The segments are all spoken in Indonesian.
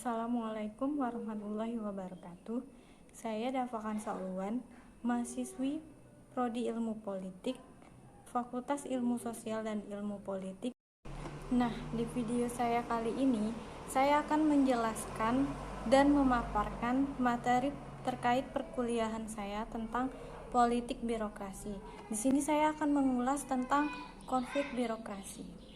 Assalamualaikum warahmatullahi wabarakatuh. Saya Dafakan Sauluan, mahasiswi Prodi Ilmu Politik, Fakultas Ilmu Sosial dan Ilmu Politik. Nah, di video saya kali ini, saya akan menjelaskan dan memaparkan materi terkait perkuliahan saya tentang politik birokrasi. Di sini saya akan mengulas tentang konflik birokrasi.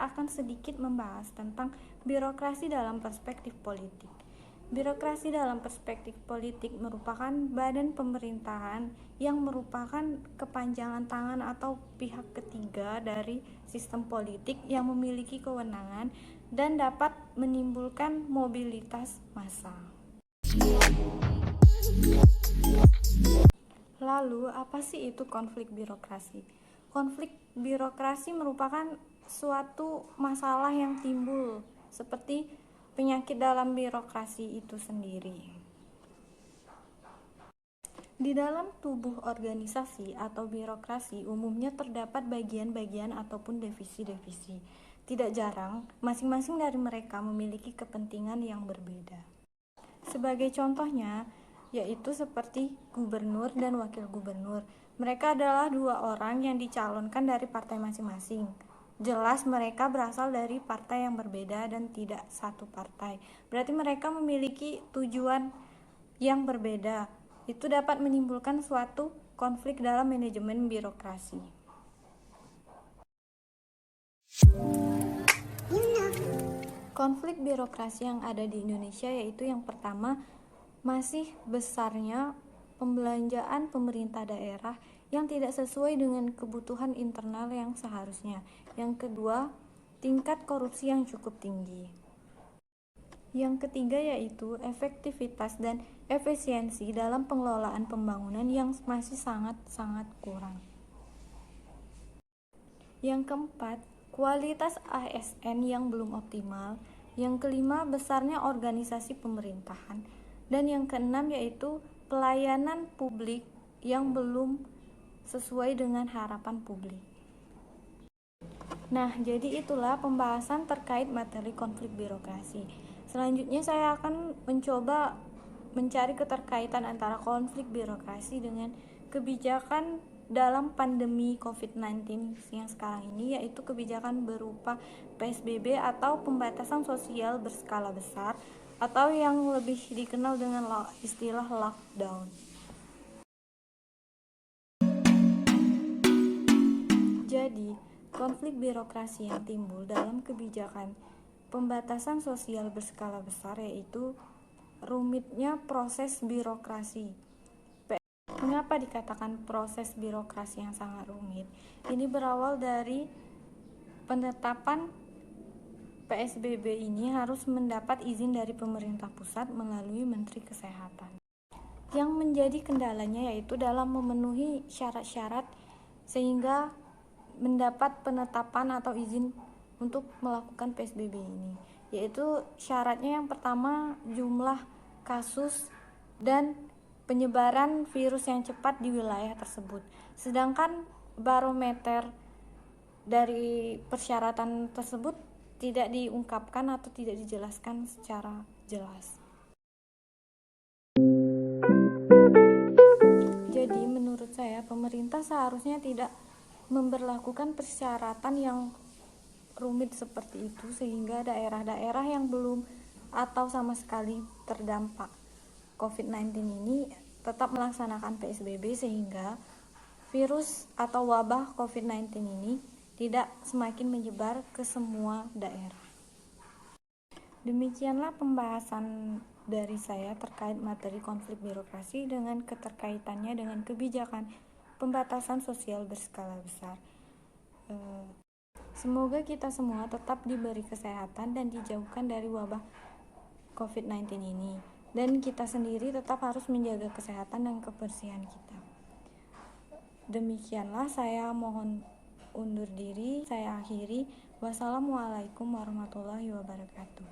Akan sedikit membahas tentang birokrasi dalam perspektif politik. Birokrasi dalam perspektif politik merupakan badan pemerintahan yang merupakan kepanjangan tangan atau pihak ketiga dari sistem politik yang memiliki kewenangan dan dapat menimbulkan mobilitas massa. Lalu, apa sih itu konflik birokrasi? Konflik birokrasi merupakan suatu masalah yang timbul seperti penyakit dalam birokrasi itu sendiri. Di dalam tubuh organisasi atau birokrasi umumnya terdapat bagian-bagian ataupun divisi-divisi. Tidak jarang, masing-masing dari mereka memiliki kepentingan yang berbeda. Sebagai contohnya, yaitu seperti gubernur dan wakil gubernur. Mereka adalah dua orang yang dicalonkan dari partai masing-masing. Jelas mereka berasal dari partai yang berbeda dan tidak satu partai. Berarti mereka memiliki tujuan yang berbeda. Itu dapat menimbulkan suatu konflik dalam manajemen birokrasi. Konflik birokrasi yang ada di Indonesia yaitu yang pertama, masih besarnya pembelanjaan pemerintah daerah yang tidak sesuai dengan kebutuhan internal yang seharusnya. Yang kedua, tingkat korupsi yang cukup tinggi. Yang ketiga yaitu efektivitas dan efisiensi dalam pengelolaan pembangunan yang masih sangat-sangat kurang. Yang keempat, kualitas ASN yang belum optimal. Yang kelima, besarnya organisasi pemerintahan. Dan yang keenam yaitu pelayanan publik yang belum sesuai dengan harapan publik. Nah, jadi itulah pembahasan terkait materi konflik birokrasi. Selanjutnya saya akan mencoba mencari keterkaitan antara konflik birokrasi dengan kebijakan dalam pandemi COVID-19 yang sekarang ini, yaitu kebijakan berupa PSBB atau pembatasan sosial berskala besar atau yang lebih dikenal dengan istilah lockdown. Jadi, konflik birokrasi yang timbul dalam kebijakan pembatasan sosial berskala besar yaitu rumitnya proses birokrasi. Mengapa dikatakan proses birokrasi yang sangat rumit? Ini berawal dari penetapan PSBB ini harus mendapat izin dari pemerintah pusat melalui Menteri Kesehatan. Yang menjadi kendalanya yaitu dalam memenuhi syarat-syarat sehingga mendapat penetapan atau izin untuk melakukan PSBB ini, yaitu syaratnya yang pertama jumlah kasus dan penyebaran virus yang cepat di wilayah tersebut. Sedangkan barometer dari persyaratan tersebut tidak diungkapkan atau tidak dijelaskan secara jelas. Jadi menurut saya pemerintah seharusnya tidak memberlakukan persyaratan yang rumit seperti itu sehingga daerah-daerah yang belum atau sama sekali terdampak COVID-19 ini tetap melaksanakan PSBB sehingga virus atau wabah COVID-19 ini tidak semakin menyebar ke semua daerah. Demikianlah pembahasan dari saya terkait materi konflik birokrasi dengan keterkaitannya dengan kebijakan pembatasan sosial berskala besar. Semoga kita semua tetap diberi kesehatan dan dijauhkan dari wabah COVID-19 ini. Dan kita sendiri tetap harus menjaga kesehatan dan kebersihan kita. Demikianlah, saya mohon undur diri, saya akhiri. Wassalamualaikum warahmatullahi wabarakatuh.